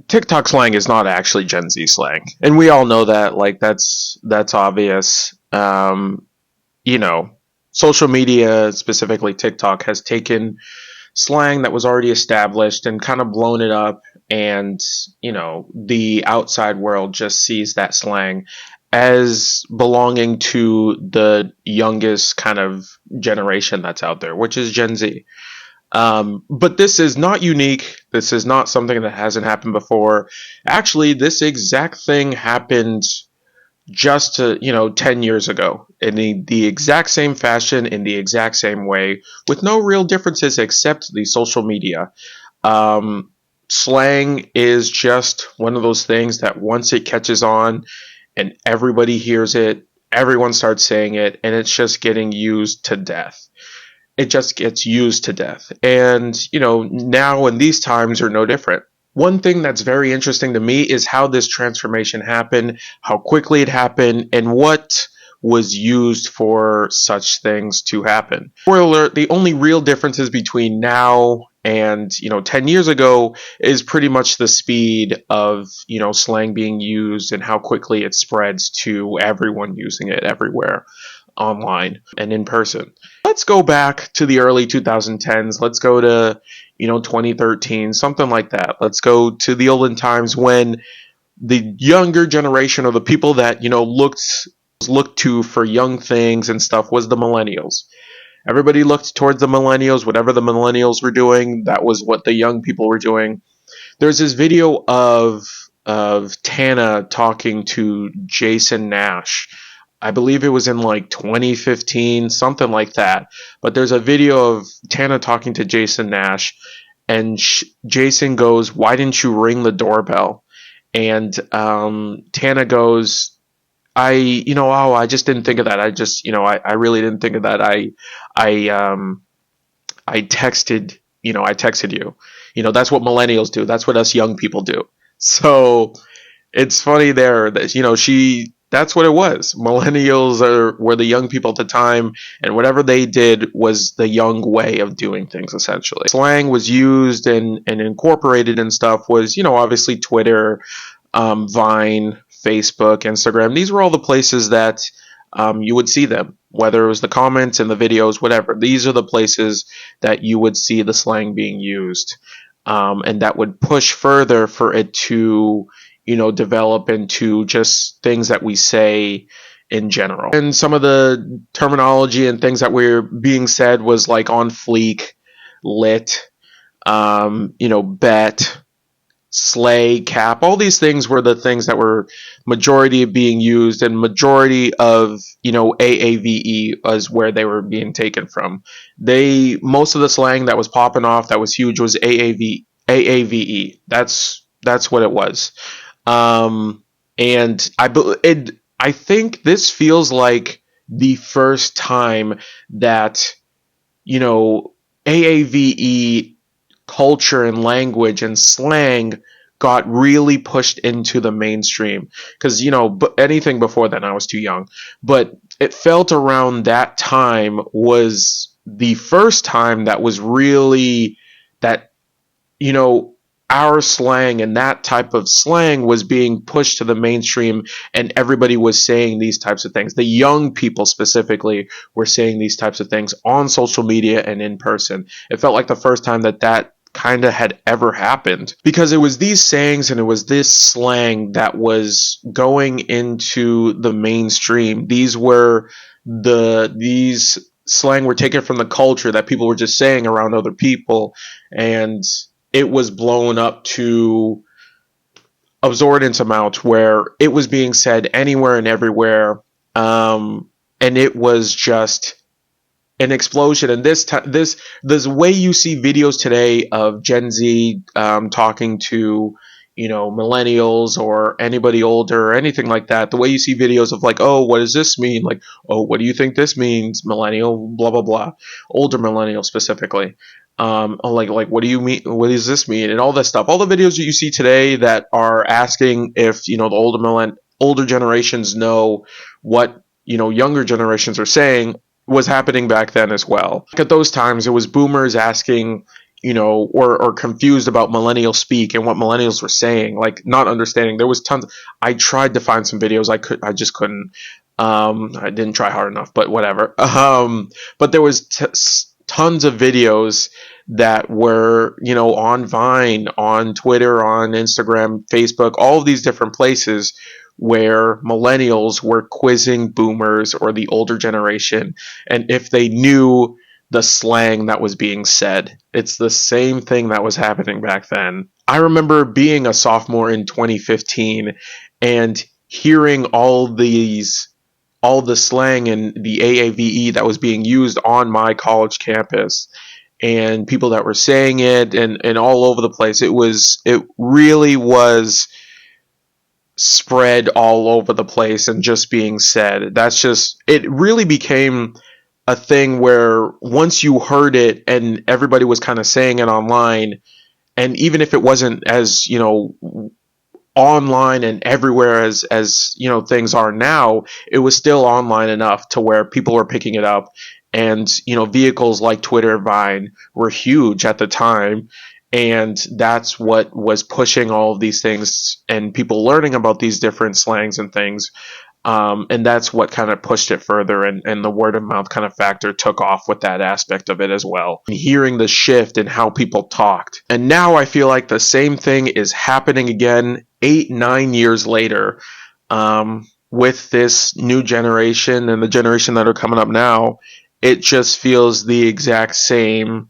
TikTok slang is not actually Gen Z slang, and we all know that. Like that's obvious. You know, social media, specifically TikTok, has taken slang that was already established and kind of blown it up, and the outside world just sees that slang as belonging to the youngest kind of generation that's out there, which is Gen Z. But this is not unique. This is not something that hasn't happened before. Actually, this exact thing happened just 10 years ago in the exact same fashion, in the exact same way, with no real differences except the social media. Slang is just one of those things that once it catches on and everybody hears it, everyone starts saying it, and it's just getting used to death. It just gets used to death. And, now in these times are no different. One thing that's very interesting to me is how this transformation happened, how quickly it happened, and what was used for such things to happen. Spoiler alert, the only real differences between now and 10 years ago is pretty much the speed of slang being used and how quickly it spreads to everyone using it everywhere, online and in person. Let's go back to the early 2010s. Let's go to 2013, something like that. Let's go to the olden times when the younger generation, or the people that looked to for young things and stuff, was the millennials. Everybody looked towards the millennials. Whatever the millennials were doing, that was what the young people were doing. There's this video of Tana talking to Jason Nash. I believe it was in like 2015, something like that. But there's a video of Tana talking to Jason Nash, and Jason goes, "Why didn't you ring the doorbell?" And Tana goes, I just didn't think of that. I really didn't think of that. I texted you. That's what millennials do. That's what us young people do. So it's funny there that, that's what it was. Millennials were the young people at the time, and whatever they did was the young way of doing things, essentially. Slang was used and incorporated and stuff was, obviously Twitter, Vine, Facebook, Instagram. These were all the places that you would see them, whether it was the comments and the videos, whatever. These are the places that you would see the slang being used, and that would push further for it to develop into just things that we say in general. And some of the terminology and things that were being said was like on fleek, lit, bet, slay, cap. All these things were the things that were majority of being used, and majority of AAVE was where they were being taken from. Most of the slang that was popping off that was huge was AAVE. That's what it was. And I think this feels like the first time that AAVE culture and language and slang got really pushed into the mainstream, because anything before then I was too young, but it felt around that time was the first time that was really that our slang and that type of slang was being pushed to the mainstream, and everybody was saying these types of things. The young people specifically were saying these types of things on social media and in person. It felt like the first time that kind of had ever happened, because it was these sayings and it was this slang that was going into the mainstream. These slang were taken from the culture that people were just saying around other people, and it was blown up to absorbent amount where it was being said anywhere and everywhere, and it was just an explosion. And this way you see videos today of Gen Z talking to millennials or anybody older or anything like that, the way you see videos of like, oh, what does this mean? Like, oh, what do you think this means? Millennial, blah blah blah, older millennial specifically. Like, what do you mean? What does this mean? And all this stuff. All the videos that you see today that are asking if the older generations know what younger generations are saying was happening back then as well. At those times, it was boomers asking or confused about millennial speak and what millennials were saying, like not understanding. There was tons. I tried to find some videos. I just couldn't. I didn't try hard enough, but whatever. But there was tons of videos that were, on Vine, on Twitter, on Instagram, Facebook, all of these different places where millennials were quizzing boomers or the older generation, and if they knew the slang that was being said. It's the same thing that was happening back then. I remember being a sophomore in 2015 and hearing all the slang and the AAVE that was being used on my college campus, and people that were saying it, and all over the place. It really was spread all over the place and just being said. It really became a thing where once you heard it and everybody was kind of saying it online, and even if it wasn't as, online and everywhere as things are now, it was still online enough to where people were picking it up. And vehicles like Twitter, Vine were huge at the time, and that's what was pushing all of these things and people learning about these different slangs and things. And that's what kind of pushed it further, and the word of mouth kind of factor took off with that aspect of it as well. And hearing the shift in how people talked. And now I feel like the same thing is happening again 8-9 years later, with this new generation and the generation that are coming up now. It just feels the exact same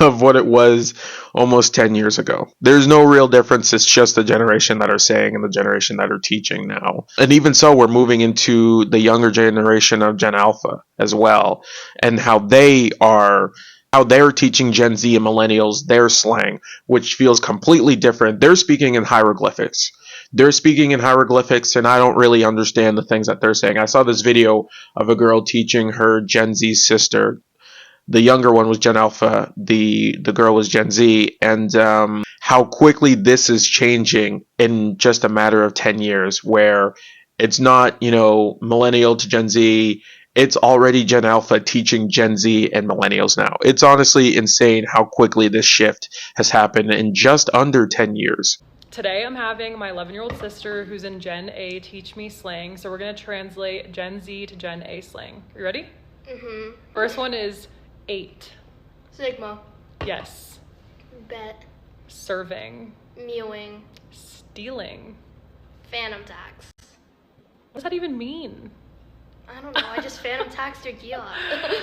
of what it was almost 10 years ago. There's no real difference. It's just the generation that are saying and the generation that are teaching now. And even so, we're moving into the younger generation of Gen Alpha as well, and how they're teaching Gen Z and millennials their slang, which feels completely different. They're speaking in hieroglyphics. And I don't really understand the things that they're saying. I saw this video of a girl teaching her Gen Z sister. The younger one was Gen Alpha, the girl was Gen Z, and how quickly this is changing in just a matter of 10 years, where it's not, millennial to Gen Z, it's already Gen Alpha teaching Gen Z and millennials now. It's honestly insane how quickly this shift has happened in just under 10 years. Today I'm having my 11-year-old sister who's in Gen A teach me slang, so we're going to translate Gen Z to Gen A slang. You ready? Mm-hmm. First one is 8. Sigma. Yes. Bet. Serving. Mewing. Stealing. Phantom tax. What does that even mean? I don't know. I just phantom taxed your Gila.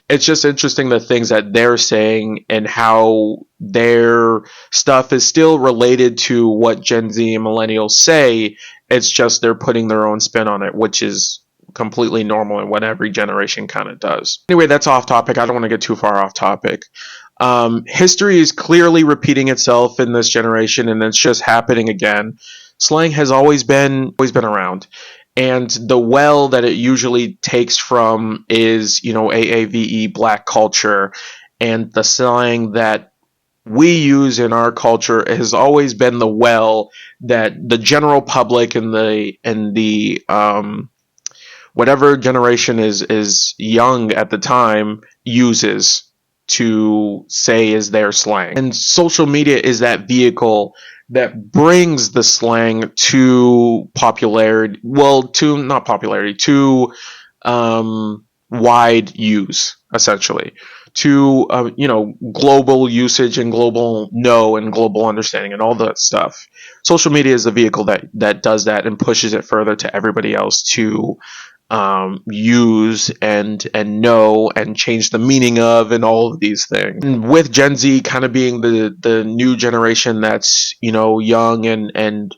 It's just interesting the things that they're saying and how their stuff is still related to what Gen Z and millennials say. It's just they're putting their own spin on it, which is completely normal and what every generation kind of does. Anyway, that's off topic. I don't want to get too far off topic. History is clearly repeating itself in this generation, and it's just happening again. Slang has always been around. And the well that it usually takes from is, AAVE, black culture, and the slang that we use in our culture has always been the well that the general public and the whatever generation is young at the time uses to say is their slang. And social media is that vehicle that brings the slang to popularity, to wide use, essentially, to global usage and global know and global understanding and all that stuff. Social media is the vehicle that does that and pushes it further to everybody else to use and know and change the meaning of and all of these things. And with Gen Z kind of being the new generation that's young and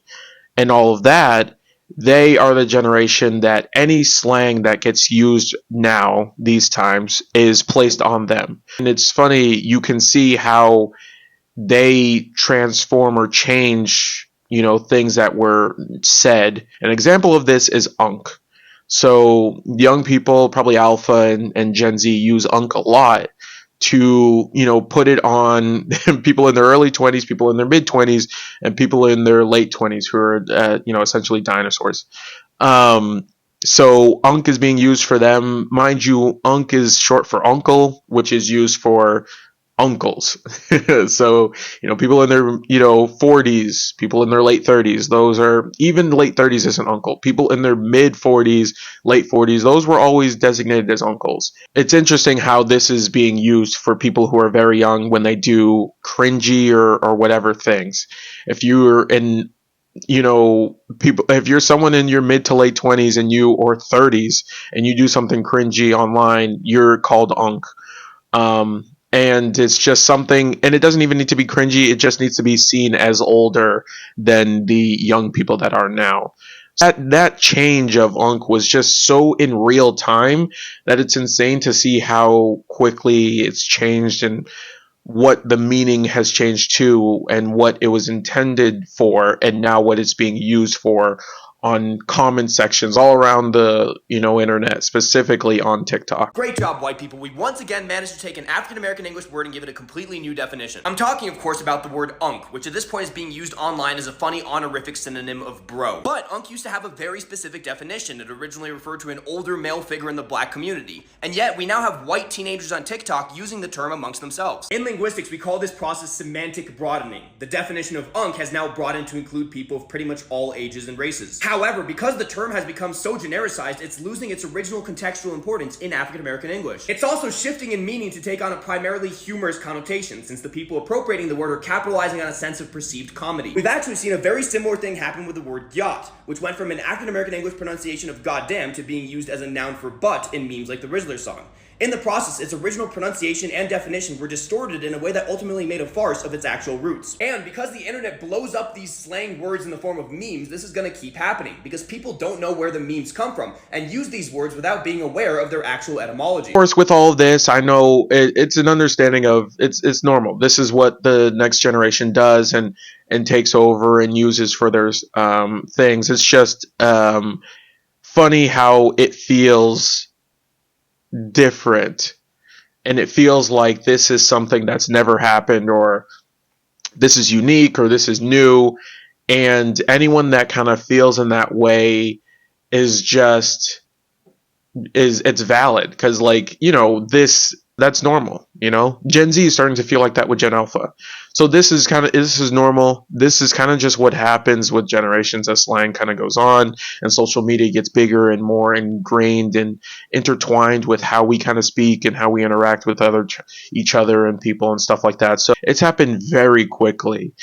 all of that, they are the generation that any slang that gets used now these times is placed on them. And it's funny, you can see how they transform or change things that were said. An example of this is unk. So young people, probably Alpha and Gen Z, use unk a lot to, put it on people in their early 20s, people in their mid 20s, and people in their late 20s who are, essentially dinosaurs. So unk is being used for them. Mind you, unk is short for uncle, which is used for uncles. So, people in their, 40s, people in their late 30s, those are, even late 30s is an uncle. People in their mid 40s, late 40s, those were always designated as uncles. It's interesting how this is being used for people who are very young when they do cringy or whatever things. If you're in, people, if you're someone in your mid to late 20s and you, or 30s, and you do something cringy online, you're called unk. And it's just something, and it doesn't even need to be cringy. It just needs to be seen as older than the young people that are now. That change of unk was just so in real time that it's insane to see how quickly it's changed, and what the meaning has changed to, and what it was intended for, and now what it's being used for on comment sections all around the internet, specifically on TikTok. Great job, white people. We once again managed to take an African American English word and give it a completely new definition. I'm talking, of course, about the word unk, which at this point is being used online as a funny honorific synonym of bro. But unk used to have a very specific definition. It originally referred to an older male figure in the black community. And yet, we now have white teenagers on TikTok using the term amongst themselves. In linguistics, we call this process semantic broadening. The definition of unk has now broadened to include people of pretty much all ages and races. However, because the term has become so genericized, it's losing its original contextual importance in African American English. It's also shifting in meaning to take on a primarily humorous connotation, since the people appropriating the word are capitalizing on a sense of perceived comedy. We've actually seen a very similar thing happen with the word yacht, which went from an African American English pronunciation of goddamn to being used as a noun for butt in memes like the Rizzler song. In the process, its original pronunciation and definition were distorted in a way that ultimately made a farce of its actual roots. And because the internet blows up these slang words in the form of memes, this is gonna keep happening, because people don't know where the memes come from, and use these words without being aware of their actual etymology. Of course, with all of this, I know it's an understanding of it's normal. This is what the next generation does, and takes over and uses for their things. It's just funny how it feels different, and it feels like this is something that's never happened, or this is unique, or this is new. And anyone that kind of feels in that way is just it's valid, because that's normal. Gen Z is starting to feel like that with Gen Alpha. So this is normal. This is kind of just what happens with generations as slang kind of goes on, and social media gets bigger and more ingrained and intertwined with how we kind of speak and how we interact with each other and people and stuff like that. So it's happened very quickly.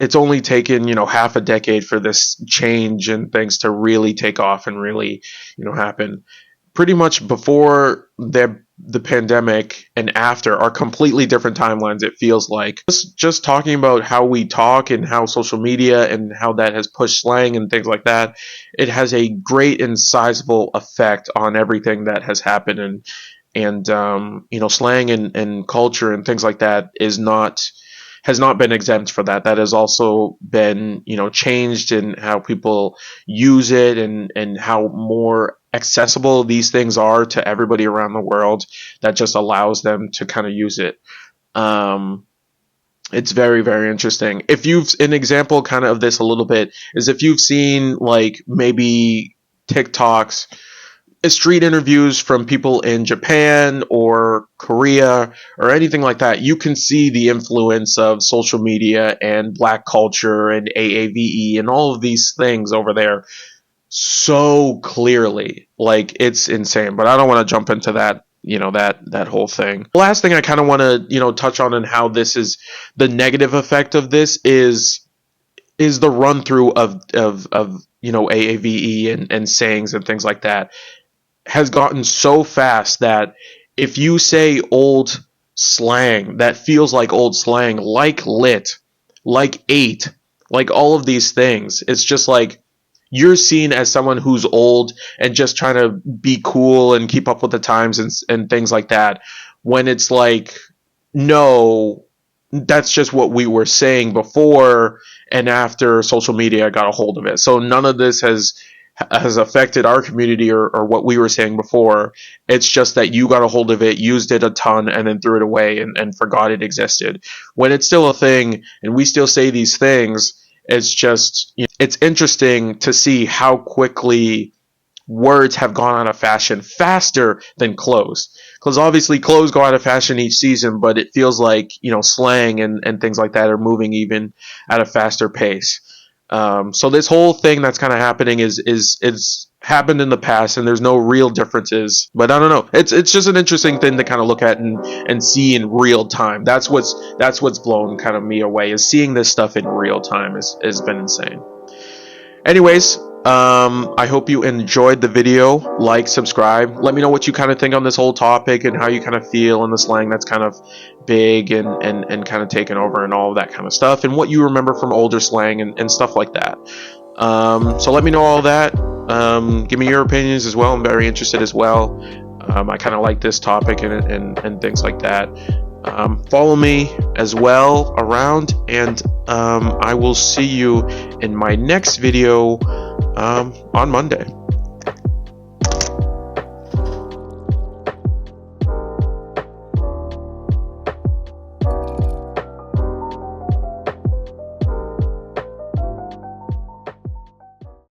It's only taken half a decade for this change and things to really take off and really happen. Pretty much before the pandemic and after are completely different timelines, it feels like. Just talking about how we talk and how social media and how that has pushed slang and things like that, it has a great and sizable effect on everything that has happened. And slang and culture and things like that has not been exempt for that. That has also been, changed in how people use it, and how more accessible these things are to everybody around the world. That just allows them to kind of use it. It's very, very interesting. If an example kind of this a little bit is if you've seen like maybe TikToks, street interviews from people in Japan or Korea or anything like that, you can see the influence of social media and black culture and AAVE and all of these things over there so clearly. Like, it's insane, but I don't want to jump into that, that whole thing. The last thing I kind of want to, touch on, and how this is the negative effect of this is the run through of AAVE and sayings and things like that has gotten so fast that if you say old slang that feels like old slang, like lit, like eight, like all of these things, it's just like you're seen as someone who's old and just trying to be cool and keep up with the times and things like that, when it's like, no, that's just what we were saying before and after social media got a hold of it. So none of this has affected our community or what we were saying before. It's just that you got a hold of it, used it a ton, and then threw it away and forgot it existed. When it's still a thing and we still say these things, it's just, it's interesting to see how quickly words have gone out of fashion faster than clothes. Because obviously clothes go out of fashion each season, but it feels like, slang and things like that are moving even at a faster pace. So this whole thing that's kind of happening is happened in the past, and there's no real differences. But I don't know. It's just an interesting thing to kind of look at and see in real time. That's what's blown kind of me away, is seeing this stuff in real time has been insane. Anyways, I hope you enjoyed the video. Like, subscribe. Let me know what you kind of think on this whole topic and how you kind of feel in the slang that's kind of big and kind of taken over and all of that kind of stuff, and what you remember from older slang and stuff like that. So let me know all that. Give me your opinions as well. I'm very interested as well. I kind of like this topic and things like that. Follow me as well around, and I will see you in my next video on Monday.